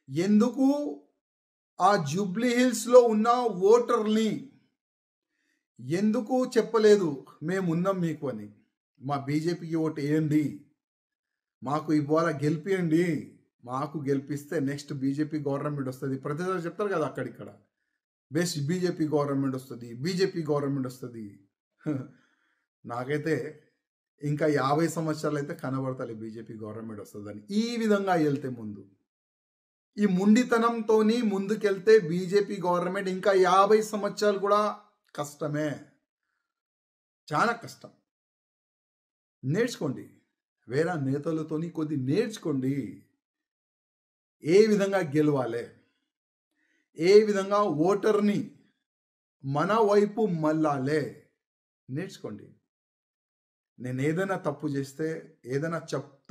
ఎందుకు ఆ జూబ్లీ హిల్స్లో ఉన్న ఓటర్ని ఎందుకు చెప్పలేదు మేమున్నాం మీకు అని? మా బీజేపీకి ఓటు వేయండి, మాకు ఇవాళ గెలిపియండి, మాకు గెలిపిస్తే నెక్స్ట్ బీజేపీ గవర్నమెంట్ వస్తుంది. ప్రతిసారి చెప్తారు కదా అక్కడిక్కడ, బెస్ట్ బీజేపీ గవర్నమెంట్ వస్తుంది, బీజేపీ గవర్నమెంట్ వస్తుంది. నాకైతే ఇంకా 50 సంవత్సరాలు అయితే కనబడతాయి బీజేపీ గవర్నమెంట్ వస్తుందని. ఈ విధంగా వెళ్తే ముందు ఈ ముండితనంతో ముందుకెళ్తే బీజేపీ గవర్నమెంట్ ఇంకా 50 సంవత్సరాలు కూడా కష్టమే, చాలా కష్టం. నేర్చుకోండి, వేరే నేతలతోని కొద్ది నేర్చుకోండి. ఏ విధంగా గెలవాలి, ఏ విధంగా ఓటర్ని మన వైపు మళ్ళాలే నేర్చుకోండి. నేను ఏదైనా తప్పు చేస్తే, ఏదైనా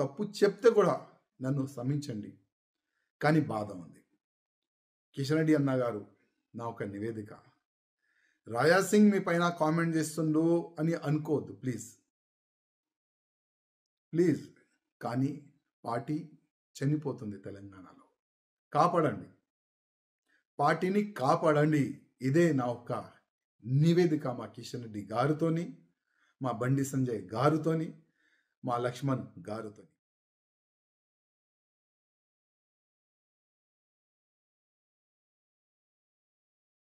తప్పు చెప్తే కూడా నన్ను క్షమించండి. కానీ బాధ ఉంది. కిషన్ రెడ్డి అన్న గారు, నా ఒక నివేదిక, రాజా సింగ్ మీ పైన కామెంట్ చేస్తుండు అని అనుకోవద్దు ప్లీజ్ ప్లీజ్. కానీ పార్టీ చనిపోతుంది తెలంగాణలో, కాపాడండి, పార్టీని కాపాడండి. ఇదే నా ఒక్క నివేదిక మా కిషన్ రెడ్డి గారితోని, మా బండి సంజయ్ గారితోని, మా లక్ష్మణ్ గారితోని.